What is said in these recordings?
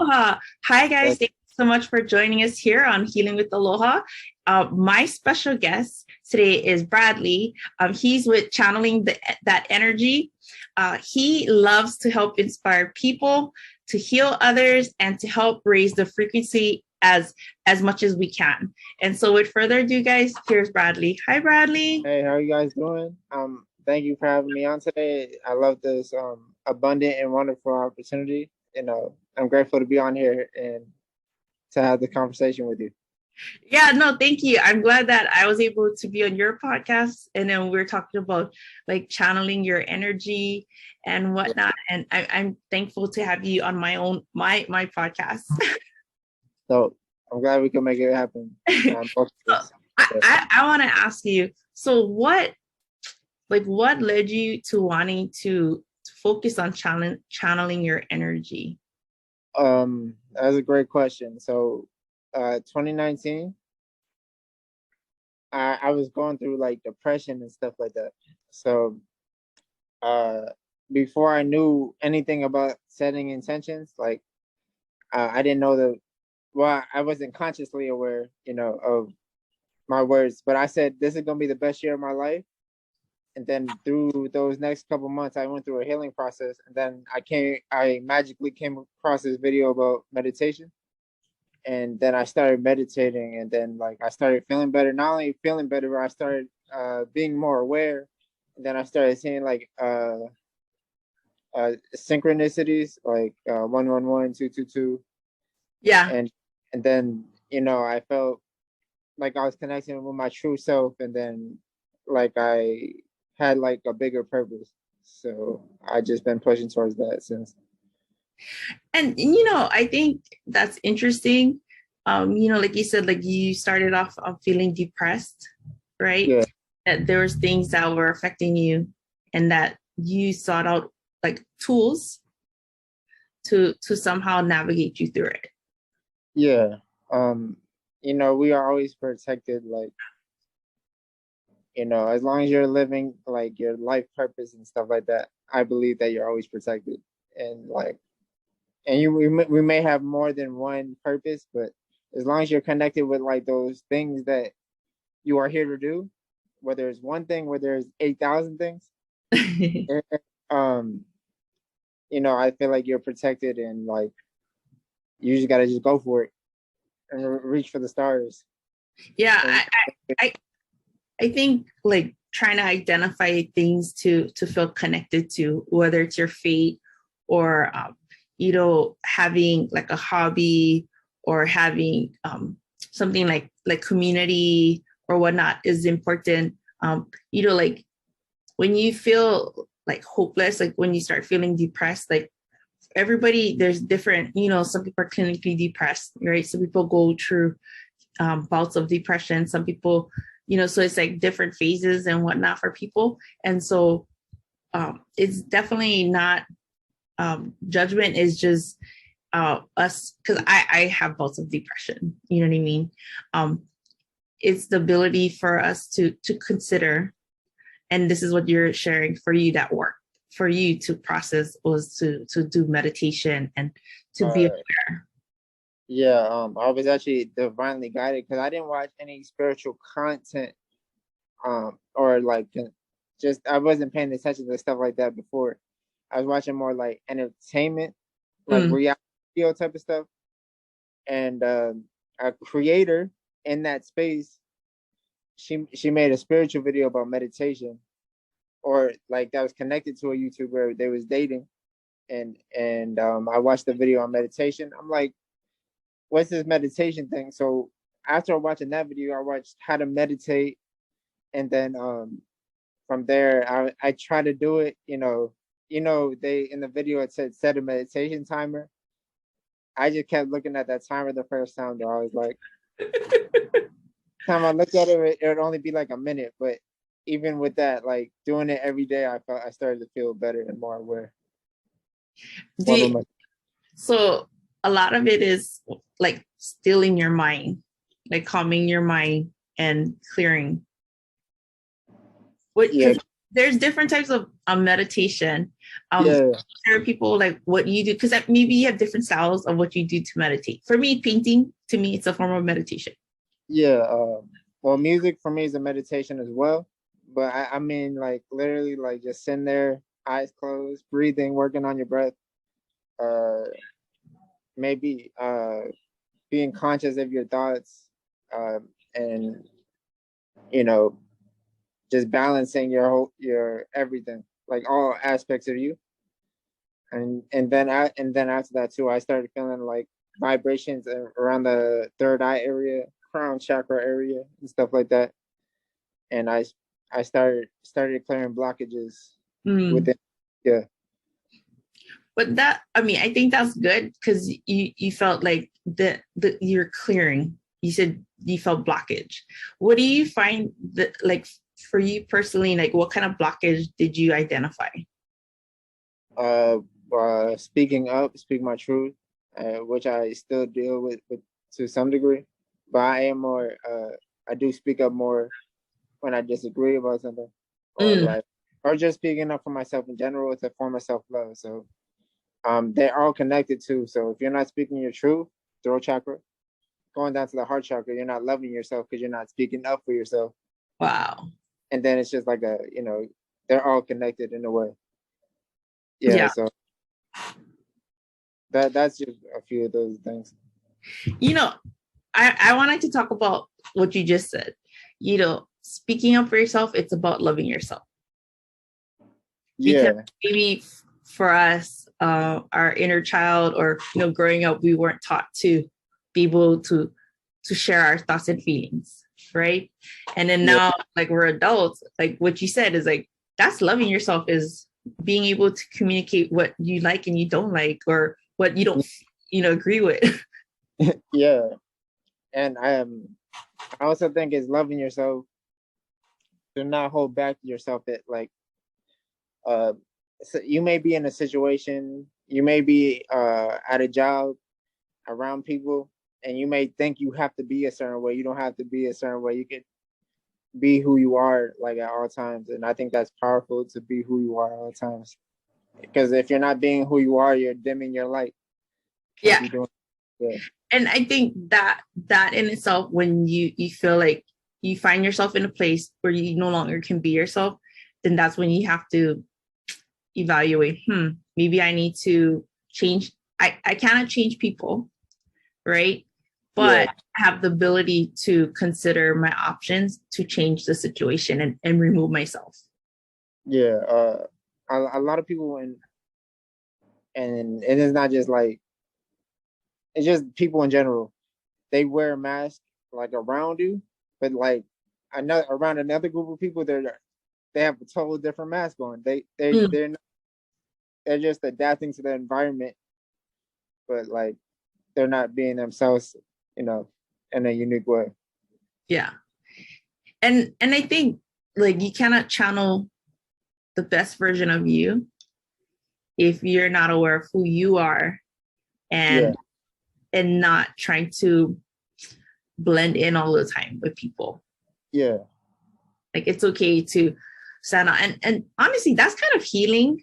Aloha. Hi, guys. Thank you so much for joining us here on Healing with Aloha. My special guest today is Bradley. He's with channeling that energy. He loves to help inspire people, to heal others, and to help raise the frequency as much as we can. And so with further ado, guys, here's Bradley. Hi, Bradley. Hey, how are you guys doing? Thank you for having me on today. I love this abundant and wonderful opportunity. I'm grateful to be on here and to have the conversation with you. Yeah, no, thank you. I'm glad that I was able to be on your podcast, and then we're talking about like channeling your energy and whatnot. And I'm thankful to have you on my podcast. So I'm glad we can make it happen. I want to ask you. So what led you to wanting to focus on channeling your energy? That's a great question. So 2019, I was going through like depression and stuff like that. So before I knew anything about setting intentions, like I didn't know I wasn't consciously aware, of my words, but I said, this is going to be the best year of my life. And then through those next couple months, I went through a healing process. And then I magically came across this video about meditation. And then I started meditating, and then like I started feeling better. Not only feeling better, but I started being more aware. And then I started seeing like synchronicities, like 111, 222. Yeah. And then, I felt like I was connecting with my true self, and then like I had like a bigger purpose. So I just been pushing towards that since. And I think that's interesting. Like you said, like you started off feeling depressed, right? Yeah. That there was things that were affecting you, and that you sought out like tools to somehow navigate you through it. Yeah. We are always protected, like, as long as you're living like your life purpose and stuff like that, I believe that you're always protected. And like, we may have more than one purpose, but as long as you're connected with like those things that you are here to do, whether it's one thing, whether it's 8,000 things, I feel like you're protected, and like you just gotta just go for it and reach for the stars. Yeah, I think like trying to identify things to feel connected to, whether it's your fate or having like a hobby or having something like community or whatnot is important. Like when you feel like hopeless, like when you start feeling depressed, like everybody, there's different, some people are clinically depressed, right? Some people go through bouts of depression. Some people, so it's like different phases and whatnot for people. And so it's definitely not judgment, is just us, because I have bouts of depression, you know what I mean? It's the ability for us to consider, and this is what you're sharing for you, that work for you to process was to do meditation and to be aware. Yeah, I was actually divinely guided because I didn't watch any spiritual content, or like just I wasn't paying attention to stuff like that before. I was watching more like entertainment, like reality video type of stuff, and a creator in that space, she made a spiritual video about meditation, or like that was connected to a YouTuber they was dating, and I watched the video on meditation. I'm like, what's this meditation thing? So after watching that video, I watched how to meditate, and then from there I try to do it. They in the video it said set a meditation timer. I just kept looking at that timer the first time, though. I was like, time I looked at it, it would only be like a minute, but even with that, like doing it every day, I started to feel better and more aware. So a lot of it is like stilling your mind, like calming your mind and clearing. there's different types of meditation. Yeah, There are people like what you do, because maybe you have different styles of what you do to meditate. For me, painting, to me, it's a form of meditation. yeah. Well, music for me is a meditation as well. But I mean, like literally, like just sitting there, eyes closed, breathing, working on your breath. Uh, maybe being conscious of your thoughts, and you know, just balancing your everything, like all aspects of you. And then after that too, I started feeling like vibrations around the third eye area, crown chakra area, and stuff like that. And I started clearing blockages Mm. within. Yeah, But that, I mean, I think that's good because you felt like the you're clearing. You said you felt blockage. What do you find that, like, for you personally, like what kind of blockage did you identify? uh, speaking up, speak my truth, which I still deal with to some degree, but I am more. I do speak up more when I disagree about something, or Mm. like, or just speaking up for myself in general. It's a form of self love. So they're all connected too. So if you're not speaking your truth, throat chakra, going down to the heart chakra, you're not loving yourself because you're not speaking up for yourself. Wow. And then it's just like they're all connected in a way. Yeah. Yeah. So that's just a few of those things. You know, I wanted to talk about what you just said. You know, speaking up for yourself, it's about loving yourself. Because Yeah. maybe for us, our inner child, or growing up, we weren't taught to be able to share our thoughts and feelings, right? And then now, like, we're adults, like what you said is like, that's loving yourself, is being able to communicate what you like and you don't like, or what you don't agree with. Yeah. And I also think it's loving yourself to not hold back yourself. That like so you may be in a situation, you may be at a job around people, and you may think you have to be a certain way. You don't have to be a certain way. You can be who you are, like at all times. And I think that's powerful, to be who you are at all times. Because if you're not being who you are, you're dimming your light. Can't be doing. Yeah. And I think that in itself, when you feel like you find yourself in a place where you no longer can be yourself, then that's when you have to evaluate, maybe I need to change. I cannot change people, right? But I have the ability to consider my options to change the situation and remove myself. Yeah. A lot of people, and it is not just like, it's just people in general. They wear a mask like around you, but like around another group of people, they have a total different mask on. They're just adapting to the environment, but like they're not being themselves, in a unique way. Yeah. And I think, like, you cannot channel the best version of you if you're not aware of who you are, and not trying to blend in all the time with people. Yeah. Like, it's okay to stand out. And honestly, that's kind of healing,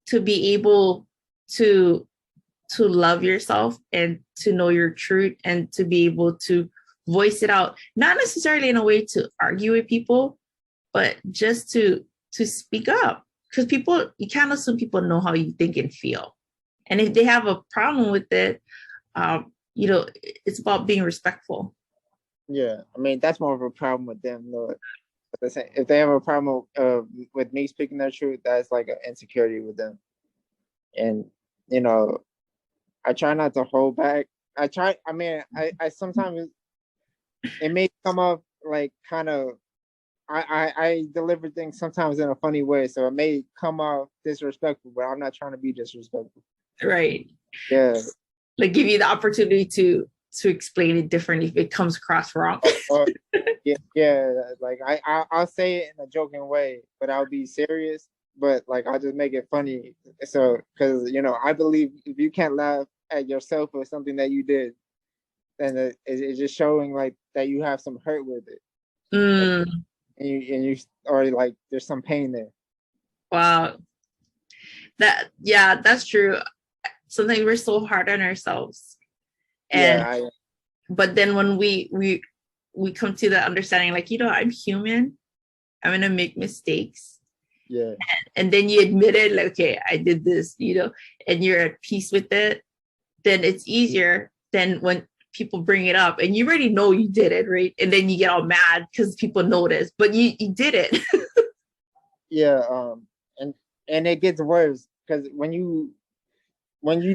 to be able to love yourself and to know your truth, and to be able to voice it out, not necessarily in a way to argue with people, but just to speak up. Because you can't assume people know how you think and feel. And if they have a problem with it, it's about being respectful. Yeah. I mean, that's more of a problem with them, though. If they have a problem with me speaking their truth, that's like an insecurity with them. And, I try not to hold back. I sometimes, it may come off like kind of, I deliver things sometimes in a funny way, so it may come off disrespectful, but I'm not trying to be disrespectful. Right. Yeah. Like, give you the opportunity to explain it differently if it comes across wrong. Yeah. Like I'll say it in a joking way, but I'll be serious. But like I'll just make it funny. So because I believe if you can't laugh at yourself or something that you did, then it's just showing like that you have some hurt with it. Mm. And you or like there's some pain there. Wow. That's true. Sometimes we're so hard on ourselves. And but then when we come to the understanding, like, I'm human. I'm gonna make mistakes. Yeah. And then you admit it, like, okay, I did this, and you're at peace with it, then it's easier than when people bring it up and you already know you did it, right? And then you get all mad because people notice, but you did it. Yeah. And it gets worse because when you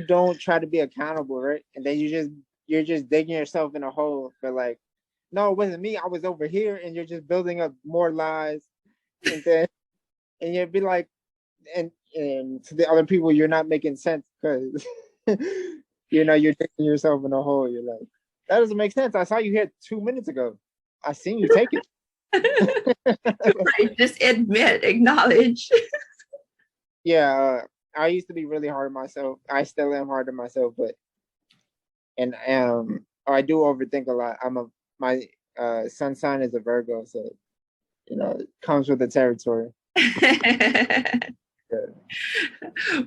don't try to be accountable, right? And then you're just digging yourself in a hole for like, no, it wasn't me. I was over here, and you're just building up more lies, and then and you'd be like, and to the other people, you're not making sense because you're digging yourself in a hole. You're like, that doesn't make sense. I saw you here 2 minutes ago. I seen you take it. Right. Just admit, acknowledge. Yeah, I used to be really hard on myself. I still am hard on myself, but I do overthink a lot. My sun sign is a Virgo, so it comes with the territory.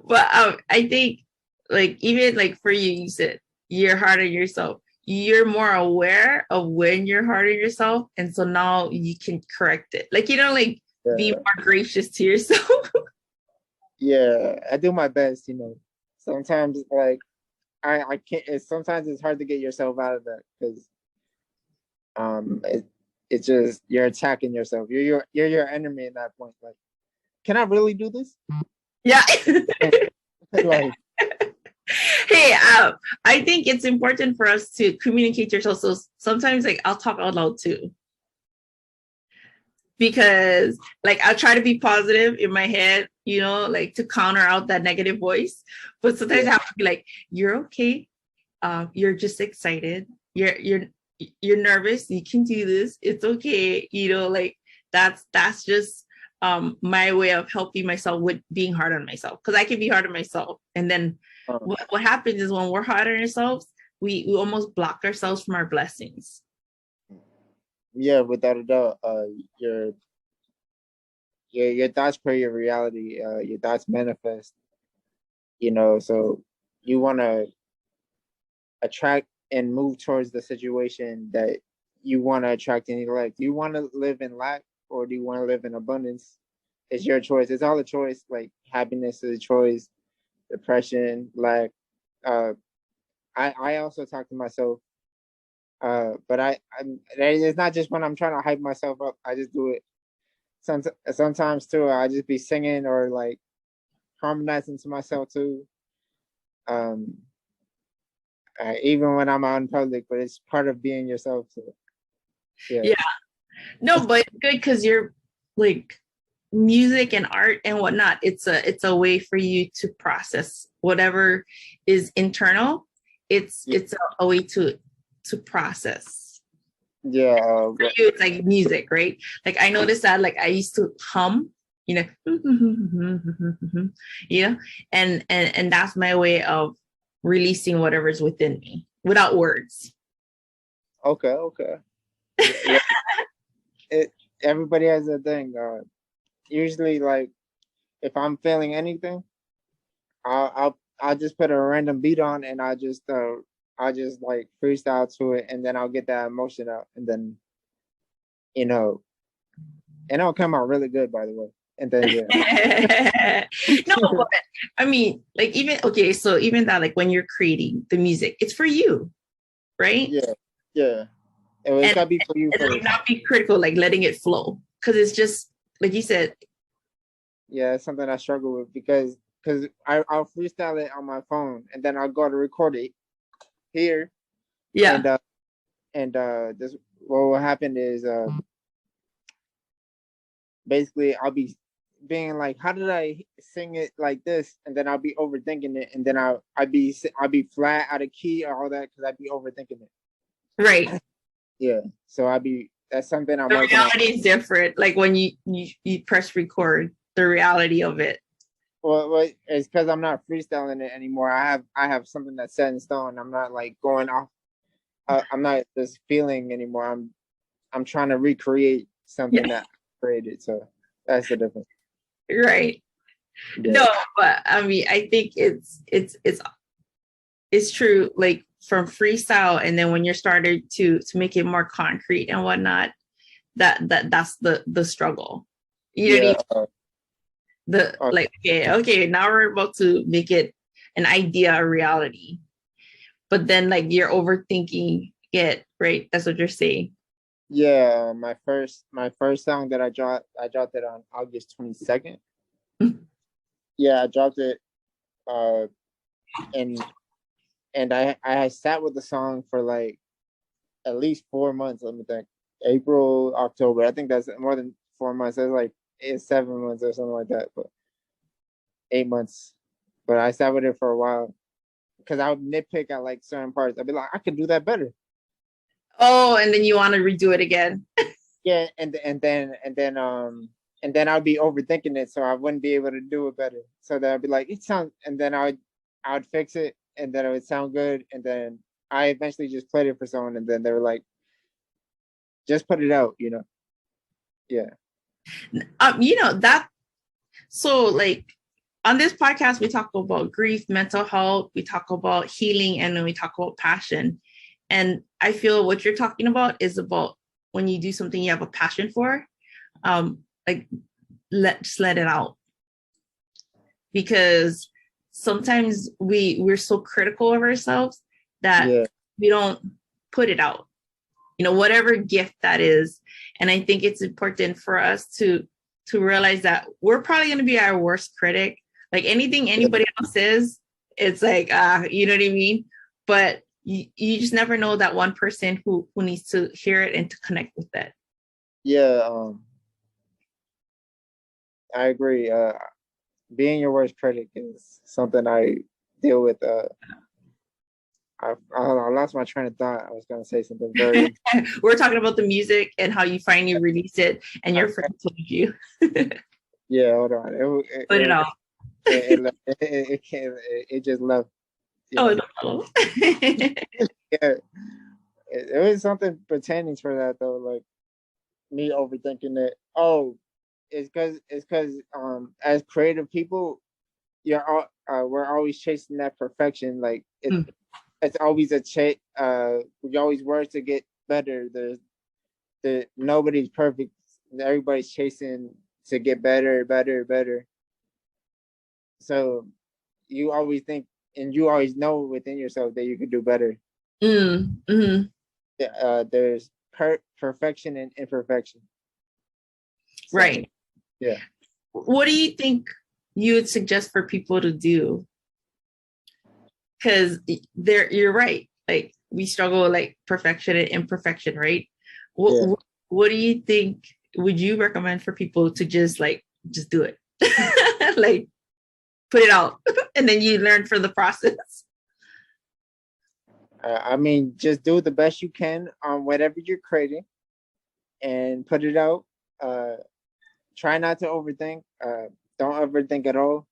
But I think, like, even like for you said you're hard on yourself. You're more aware of when you're hard on yourself, and so now you can correct it. Like, be more gracious to yourself. Yeah, I do my best. Sometimes like I can't. Sometimes it's hard to get yourself out of that because it's just you're attacking yourself. You're your enemy at that point. Like, can I really do this? Yeah. Like, hey, I think it's important for us to communicate yourself. So sometimes, like, I'll talk out loud too, because like I'll try to be positive in my head, like to counter out that negative voice. But sometimes I have to be like, "You're okay. You're just excited. You're nervous. You can do this. It's okay." Like that's just my way of helping myself with being hard on myself, because I can be hard on myself, and then what happens is when we're hard on ourselves, we almost block ourselves from our blessings. Yeah, without a doubt. Your thoughts create your reality. Your thoughts manifest. So you want to attract and move towards the situation that you want to attract and elect. Do you want to live in lack, or do you want to live in abundance? It's your choice. It's all a choice. Like, happiness is a choice. Depression, lack. I also talk to myself, but it's not just when I'm trying to hype myself up. I just do it. Sometimes too, I just be singing or like harmonizing to myself too. Even when I'm out in public, but it's part of being yourself. So, yeah. No, but it's good because you're like music and art and whatnot. It's a way for you to process whatever is internal. It's a way to process. Yeah. For you, it's like music, right? Like I noticed that, like I used to hum, and that's my way of releasing whatever's within me without words. Okay. Yeah. Everybody has a thing. Usually, like if I'm feeling anything, I'll just put a random beat on, and I'll just like freestyle to it, and then I'll get that emotion out, and then and it'll come out really good, by the way. And then No, but I mean, like so even that, like when you're creating the music, it's for you, right? Yeah. It's gotta be for you first. Like not be critical, like letting it flow, because it's just like you said. Yeah, it's something I struggle with because I'll freestyle it on my phone, and then I'll go to record it here. Yeah. And this what will happen is basically I'll be being like, how did I sing it like this? And then I'll be overthinking it, and then I'll be flat out of key or all that because I'd be overthinking it. Right. Yeah. So that's something I'm the reality is different. Like when you press record, the reality of it. Well, it's because I'm not freestyling it anymore. I have something that's set in stone. I'm not like going off. I'm not just feeling anymore. I'm trying to recreate something that I created. So that's the difference. Right. No, but I mean, I think it's true. Like from freestyle, and then when you're started to make it more concrete and whatnot, that's the struggle. You know what I mean? Like okay, now we're about to make it an idea a reality, but then like you're overthinking it, right? That's what you're saying. Yeah, my first song that I dropped it on August 22nd. Yeah, I dropped it, and I sat with the song for like at least 4 months. Let me think. April, October. I think that's more than 4 months. That's like 7 months or something like that. But 8 months. But I sat with it for a while because I would nitpick at like certain parts. I'd be like, I could do that better. Oh, and then you want to redo it again. Yeah, and then I'd be overthinking it, so I wouldn't be able to do it better. So then I'd be like, it sounds, and then I'd fix it, and then it would sound good, and then I eventually just played it for someone, and then they were like, just put it out, you know? Yeah. That. So like on this podcast, we talk about grief, mental health, we talk about healing, and then we talk about passion. And I feel what you're talking about is about when you do something you have a passion for, like just let it out. Because sometimes we're so critical of ourselves that we don't put it out, whatever gift that is. And I think it's important for us to realize that we're probably going to be our worst critic. Like anything anybody else says, it's like, you know what I mean? But you just never know that one person who needs to hear it and to connect with it. Yeah, I agree. Being your worst critic is something I deal with. I lost my train of thought. I was going to say something very. We're talking about the music and how you finally released it, and your friend told you. Yeah, hold on. Put it out. It just left. Oh no. Yeah, it was something pertaining for that though, like me overthinking it. Oh, it's because as creative people, we're always chasing that perfection. Like it's always a chase. We always work to get better. Nobody's perfect. Everybody's chasing to get better, better, better. So you always think, and you always know within yourself that you could do better. There's perfection and imperfection. So, right. Yeah. What do you think you would suggest for people to do? Because you're right. Like we struggle with like perfection and imperfection, right? What do you think would you recommend for people to just do it? Like put it out and then you learn from the process. I mean, just do the best you can on whatever you're creating and put it out. Try not to overthink. Don't overthink at all.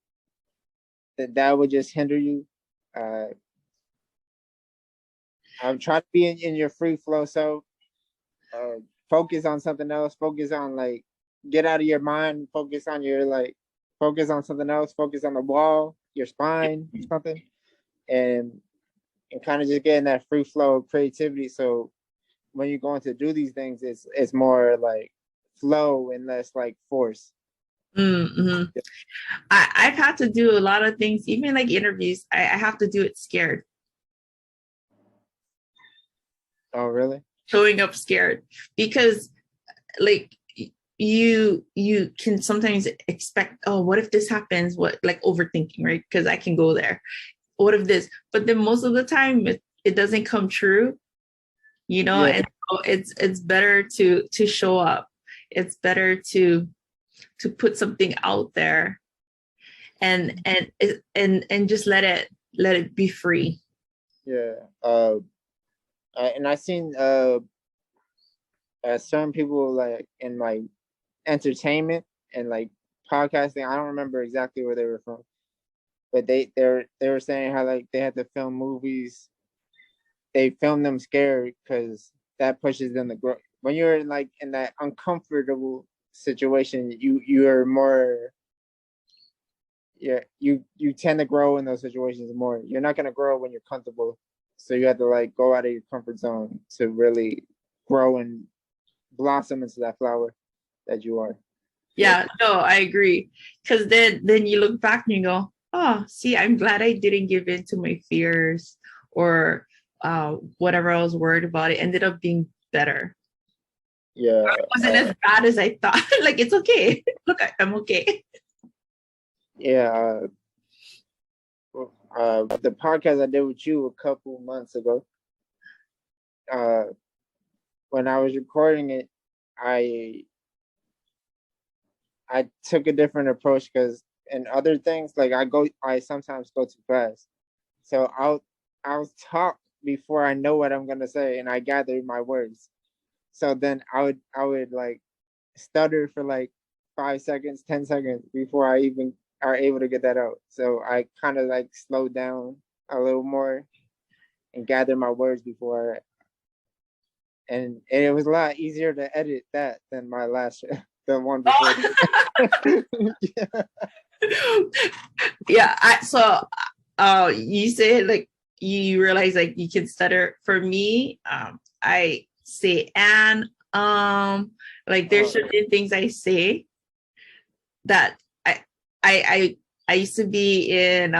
That would just hinder you. I'm trying to be in your free flow. So focus on something else. Focus on get out of your mind. Focus on focus on something else. Focus on the wall, your spine, something, and kind of just getting that free flow of creativity. So when you're going to do these things, it's more like flow and less like force. Mm-hmm. I've had to do a lot of things, even like interviews. I have to do it scared. Oh, really? Showing up scared because like you can sometimes expect, oh, what if this happens? What, like overthinking, right? Because I can go there. What if this? But then most of the time it doesn't come true, and so it's better to show up. It's better to put something out there and just let it be free. Yeah. And I've seen certain people like in like entertainment and like podcasting. I don't remember exactly where they were from, but they were saying how like they had to film movies. They film them scared because that pushes them to grow. When you're like in that uncomfortable situation, you're more you tend to grow in those situations more. You're not gonna grow when you're comfortable, so you have to like go out of your comfort zone to really grow and blossom into that flower that you are. Yeah, no, I agree. Because then you look back and you go, oh, see, I'm glad I didn't give in to my fears or whatever I was worried about. It ended up being better. Yeah, It wasn't as bad as I thought. Like, it's okay. Look, I'm okay. yeah. The podcast I did with you a couple months ago, when I was recording it, I took a different approach because in other things, like I sometimes go too fast. So I'll talk before I know what I'm gonna say, and I gather my words. So then I would like stutter for like 5 seconds, 10 seconds before I even are able to get that out. So I kind of like slow down a little more and gather my words before. And it was a lot easier to edit that than my last the one before. Yeah. Yeah. You say like you realize like you can stutter. For me, I say and like there's certain things I say that I used to be in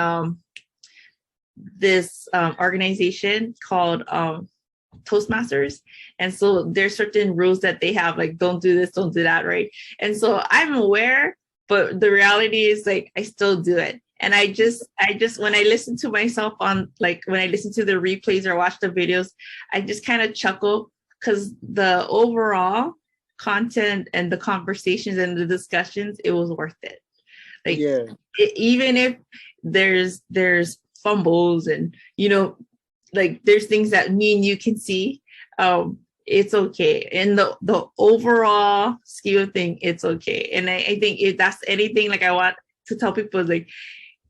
this organization called Toastmasters. And so there's certain rules that they have, like don't do this, don't do that, right? And so I'm aware, but the reality is like I still do it. And I just when I listen to myself on like when I listen to the replays or watch the videos, I just kind of chuckle because the overall content and the conversations and the discussions, it was worth it. Like even if there's fumbles and like there's things that me and you can see, it's okay. In the overall scheme of thing, it's okay. And I think if that's anything, like I want to tell people, like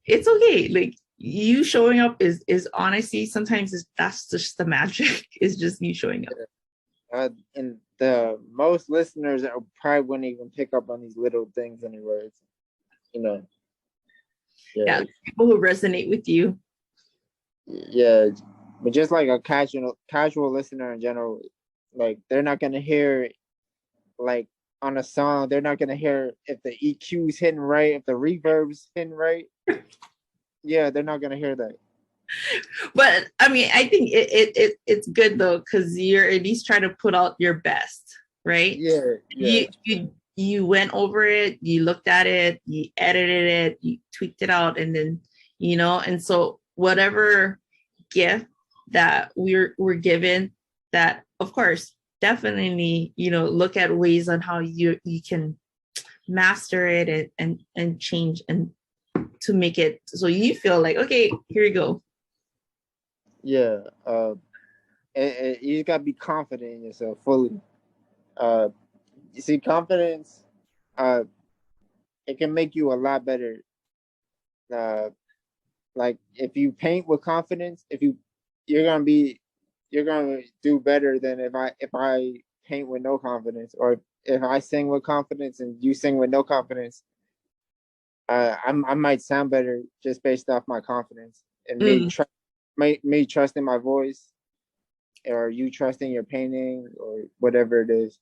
it's okay. Like you showing up is honesty. Sometimes that's just the magic. Is just you showing up. And the most listeners probably wouldn't even pick up on these little things anyways. Yeah, people who resonate with you. Yeah, but just like a casual listener in general, like they're not gonna hear like on a song, they're not gonna hear if the EQ's hitting right, if the reverb's hitting right. Yeah, they're not gonna hear that. But I mean, I think it's good though, because you're at least trying to put out your best, right? Yeah. You went over it, you looked at it, you edited it, you tweaked it out, and then and so whatever gift that we're given, that of course definitely look at ways on how you can master it and change and to make it so you feel like, okay, here you go. Yeah, you gotta be confident in yourself fully. You see, confidence, it can make you a lot better. Like if you paint with confidence, you're gonna do better than if I paint with no confidence, or if I sing with confidence and you sing with no confidence. I might sound better just based off my confidence and me trusting my voice, or you trusting your painting, or whatever it is.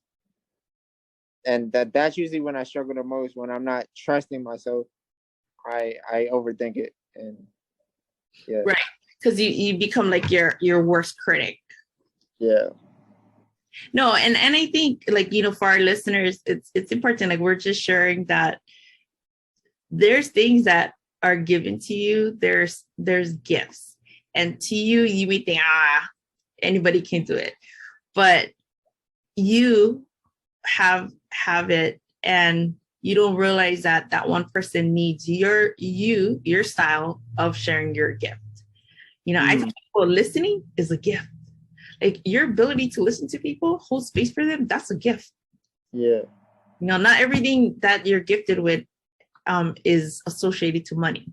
And that's usually when I struggle the most, when I'm not trusting myself. I overthink it, and yeah, right, because you become like your worst critic. Yeah. No, and I think like for our listeners, it's important. Like we're just sharing that there's things that are given to you. There's gifts, and to you, you may think anybody can do it, but you have it, and you don't realize that one person needs your style of sharing your gift. I think people listening is a gift. Like your ability to listen to people, hold space for them, that's a gift. Yeah. Not everything that you're gifted with is associated to money.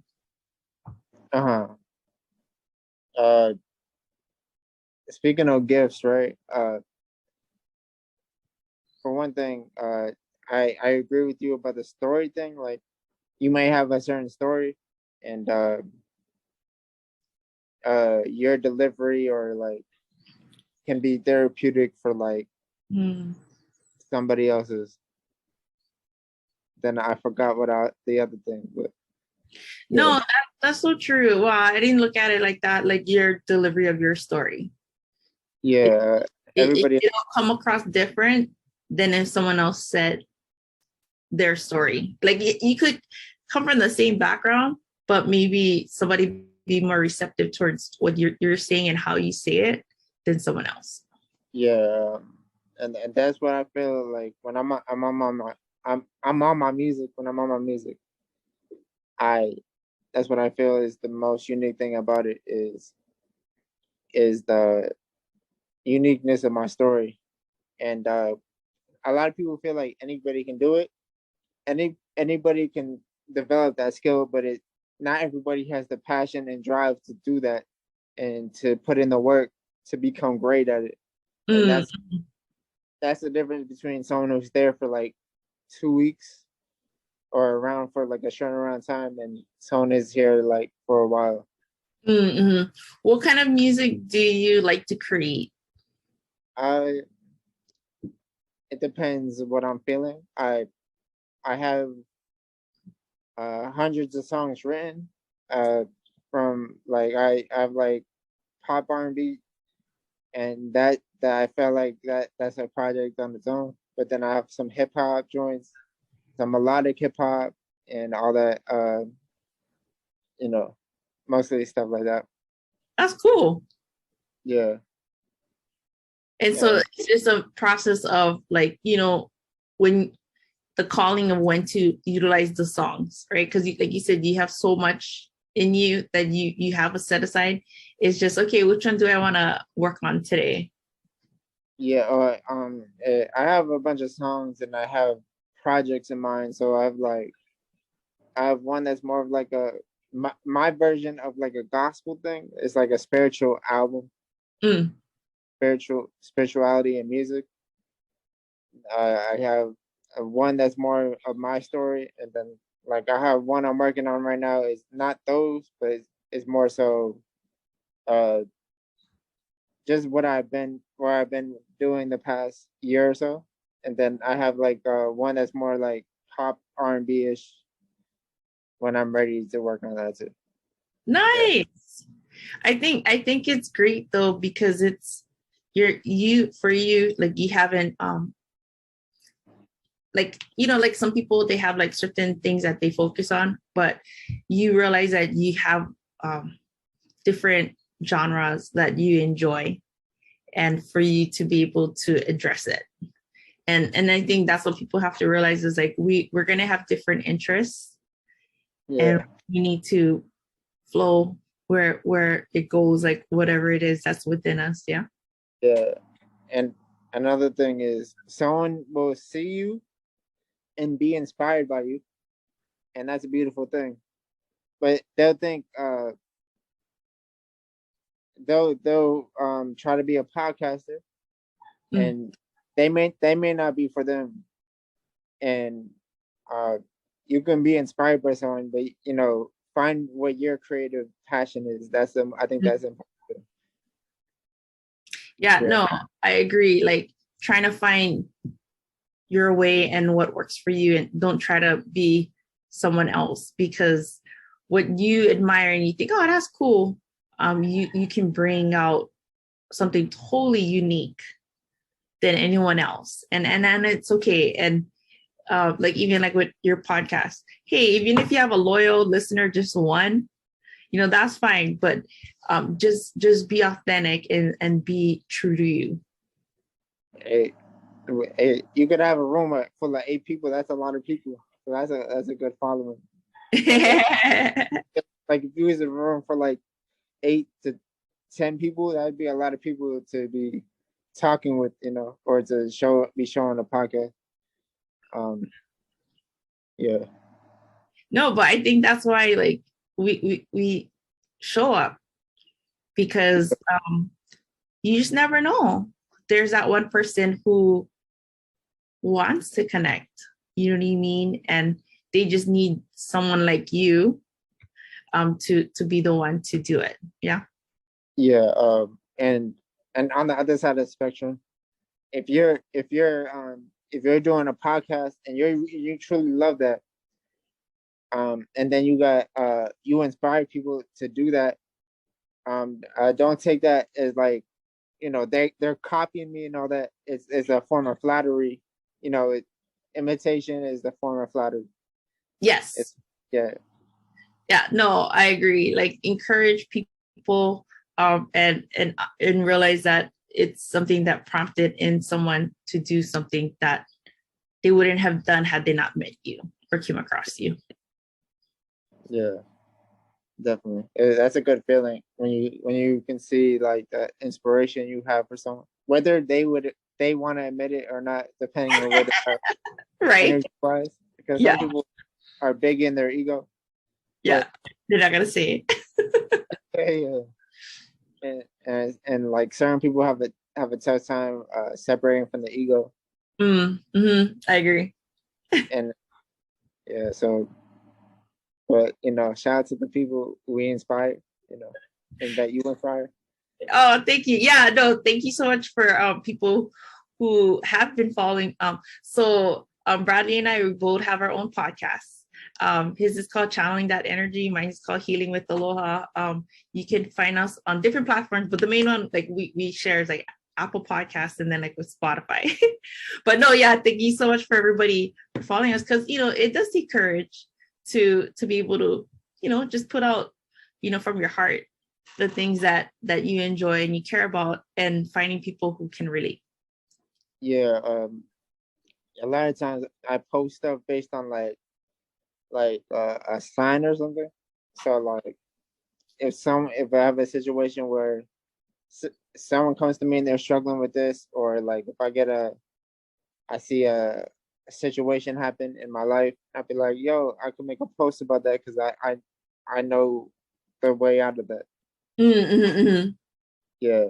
Speaking of gifts, right? For one thing, I agree with you about the story thing. Like, you may have a certain story, and your delivery or like can be therapeutic for like somebody else's. Then I forgot the other thing, but no, that's so true. Wow, I didn't look at it like that. Like your delivery of your story. yeah, everybody. It'll come across different than if someone else said their story. Like you could come from the same background, but maybe somebody be more receptive towards what you're saying and how you say it than someone else. Yeah, and that's what I feel like when I'm on my music. When I'm on my music, that's what I feel is the most unique thing about it is the uniqueness of my story, and a lot of people feel like anybody can do it. Anybody can develop that skill, but not everybody has the passion and drive to do that and to put in the work to become great at it. And that's the difference between someone who's there for like 2 weeks or around for like a short amount of time and someone is here like for a while. Mm-hmm. What kind of music do you like to create? It depends what I'm feeling. I have hundreds of songs written. From like I have like pop R&B, and that I felt like that's a project on its own. But then I have some hip hop joints, some melodic hip hop, and all that. Mostly stuff like that. That's cool. Yeah. And so it's just a process of like, when the calling of when to utilize the songs, right? Because like you said, you have so much in you that you have a set aside. It's just, okay, which one do I want to work on today? Yeah. I have a bunch of songs and I have projects in mind. So I have one that's more of like my version of like a gospel thing. It's like a spiritual album. Spirituality and music. I have one that's more of my story, and then like I have one I'm working on right now. It's not those, but it's more so just where I've been doing the past year or so. And then I have like one that's more like pop R&B ish when I'm ready to work on that too. Nice. Yeah. I think it's great though, because it's like you haven't like some people, they have like certain things that they focus on, but you realize that you have different genres that you enjoy, and for you to be able to address it. And I think that's what people have to realize is like we're gonna have different interests, and you need to flow where it goes, like whatever it is that's within us. Yeah. And another thing is someone will see you and be inspired by you, and that's a beautiful thing. But they'll think they'll try to be a podcaster, and they may not be for them. And you can be inspired by someone, but find what your creative passion is. I think that's important. Yeah, no, I agree. Like trying to find your way and what works for you, and don't try to be someone else, because what you admire and you think, oh, that's cool. You can bring out something totally unique than anyone else. And it's okay. And like even like with your podcast, hey, even if you have a loyal listener, just one, that's fine. But just be authentic and be true to you. Hey, you could have a room full of 8 people. That's a lot of people. So that's a good following. Like if you was in a room for like 8 to 10 people, that'd be a lot of people to be talking with, or to be showing a podcast. Yeah. No, but I think that's why like we show up, because you just never know. There's that one person who wants to connect, you know what I mean? And they just need someone like you to be the one to do it. Yeah. Yeah. And on the other side of the spectrum, if you're doing a podcast and you truly love that, and then you inspire people to do that, don't take that as like, they're copying me and all that. It's a form of flattery. Imitation is the form of flattery. Yes. Yeah. Yeah, no, I agree. Like, encourage people, and realize that it's something that prompted in someone to do something that they wouldn't have done had they not met you or came across you. Yeah, definitely. That's a good feeling when you can see like the inspiration you have for someone, whether they want to admit it or not, depending on where they are Right. energy-wise, because some people are big in their ego. Yeah, they're not gonna say it. Yeah. And like certain people have a tough time separating from the ego. I agree. And yeah, so, but shout out to the people we inspire, and that you inspire. Oh, thank you. Yeah, no, thank you so much for people who have been following. So Bradley and I, we both have our own podcasts. His is called Channeling That Energy. Mine is called Healing with Aloha. You can find us on different platforms, but the main one, like we share, is like Apple Podcasts, and then like with Spotify. But no, yeah, thank you so much for everybody for following us, because it does take courage to be able to just put out from your heart the things that you enjoy and you care about, and finding people who can relate. Yeah. A lot of times I post stuff based on like a sign or something. So like if I have a situation where someone comes to me and they're struggling with this, or like if I see a situation happen in my life, I'd be like, yo, I could make a post about that because I know the way out of that. Yeah.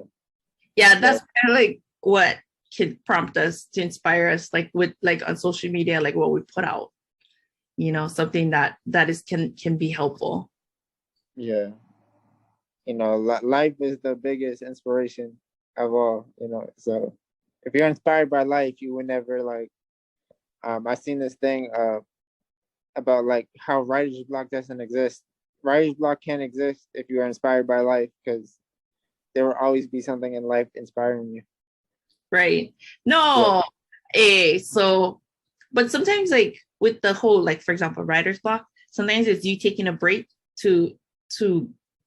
Yeah, that's kind of like what can prompt us to inspire us, like with like on social media, like what we put out, something that is can be helpful. Yeah. Life is the biggest inspiration of all, so if you're inspired by life, you would never like, I seen this thing about like how writer's block doesn't exist. Writer's block can't exist if you are inspired by life, because there will always be something in life inspiring you. Right. No. Yeah. So, but sometimes like with the whole, like, for example, writer's block, sometimes it's you taking a break to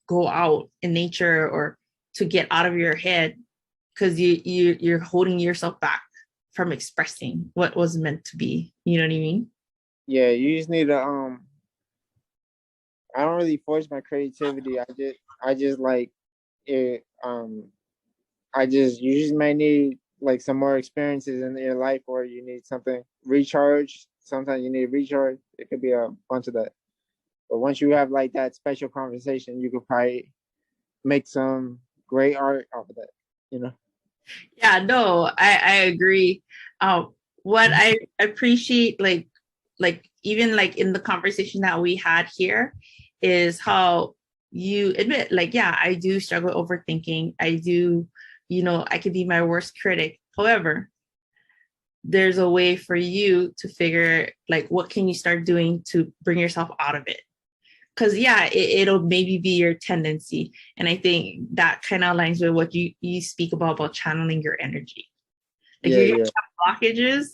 go out in nature or to get out of your head, because you're holding yourself back from expressing what was meant to be. You know what I mean? Yeah, you just need to I don't really force my creativity. I just like it. You just might need like some more experiences in your life, or you need something recharge. Sometimes you need recharge. It could be a bunch of that. But once you have like that special conversation, you could probably make some great art out of that, Yeah, no, I agree. What I appreciate, like even like in the conversation that we had here, is how you admit, like, yeah, I do struggle with overthinking. I do, I could be my worst critic. However, there's a way for you to figure, like, what can you start doing to bring yourself out of it? Because yeah, it'll maybe be your tendency. And I think that kind of aligns with what you speak about channeling your energy. Like, you're gonna have blockages,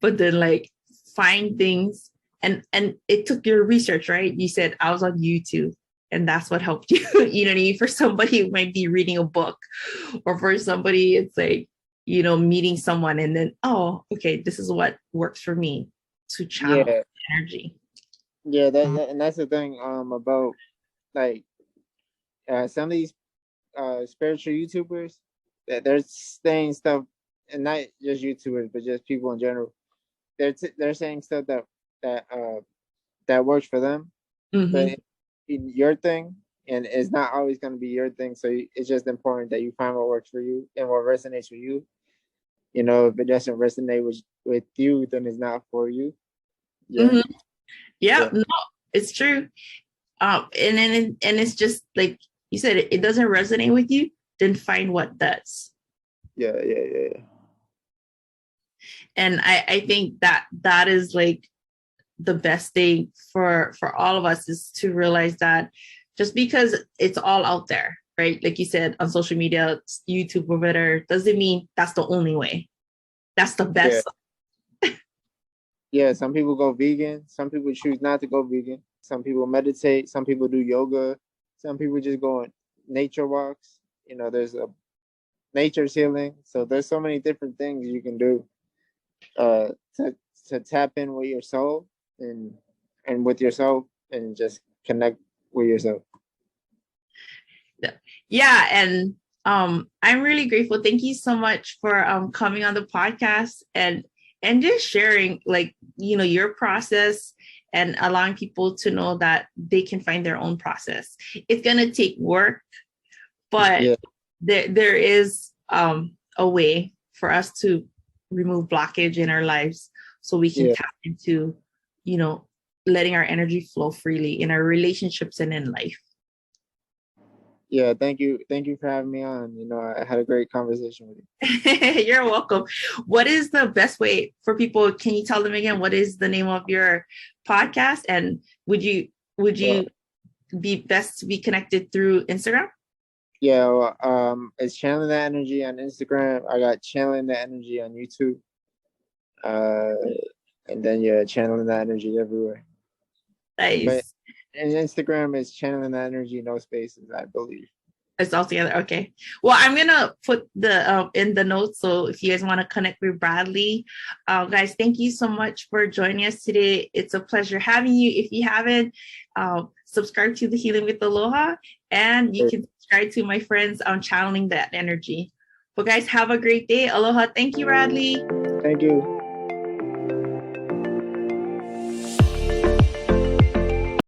but then like find things, and it took your research, right? You said I was on YouTube, and that's what helped you. You know what I mean? For somebody who might be reading a book, or for somebody it's like, meeting someone, and then, oh, okay, this is what works for me to channel energy. Yeah, and that's the thing about like some of these spiritual YouTubers, that they're saying stuff, and not just YouTubers, but just people in general. They're saying stuff that works for them, but in your thing, and it's not always going to be your thing. So it's just important that you find what works for you and what resonates with you. If it doesn't resonate with you, then it's not for you. Yeah. No, it's true. And it's just like you said, it doesn't resonate with you, then find what does. Yeah. And I think that is like the best thing for all of us, is to realize that just because it's all out there, right? Like you said, on social media, YouTube, or whatever, doesn't mean that's the only way. That's the best. Yeah, some people go vegan. Some people choose not to go vegan. Some people meditate. Some people do yoga. Some people just go on nature walks. There's a nature's healing. So there's so many different things you can do to tap in with your soul and with yourself and just connect with yourself. Yeah, and I'm really grateful. Thank you so much for coming on the podcast and just sharing, like, your process, and allowing people to know that they can find their own process. It's gonna take work, but there is a way for us to remove blockage in our lives, so we can tap into, letting our energy flow freely in our relationships and in life. Yeah, thank you for having me on. I had a great conversation with you. You're welcome. What is the best way for people? Can you tell them again, what is the name of your podcast? And would you be best to be connected through Instagram? Yeah, well, it's Channeling That Energy on Instagram. I got Channeling That Energy on YouTube. And then Channeling That Energy everywhere. Nice. But and Instagram is Channeling That Energy, no spaces, I believe. It's all together. Okay. Well, I'm gonna put the in the notes, so if you guys want to connect with Bradley, guys, thank you so much for joining us today. It's a pleasure having you. If you haven't, subscribe to the Healing with Aloha, and you can subscribe to my friends on Channeling That Energy. Well, guys, have a great day. Aloha. Thank you, Bradley. Thank you.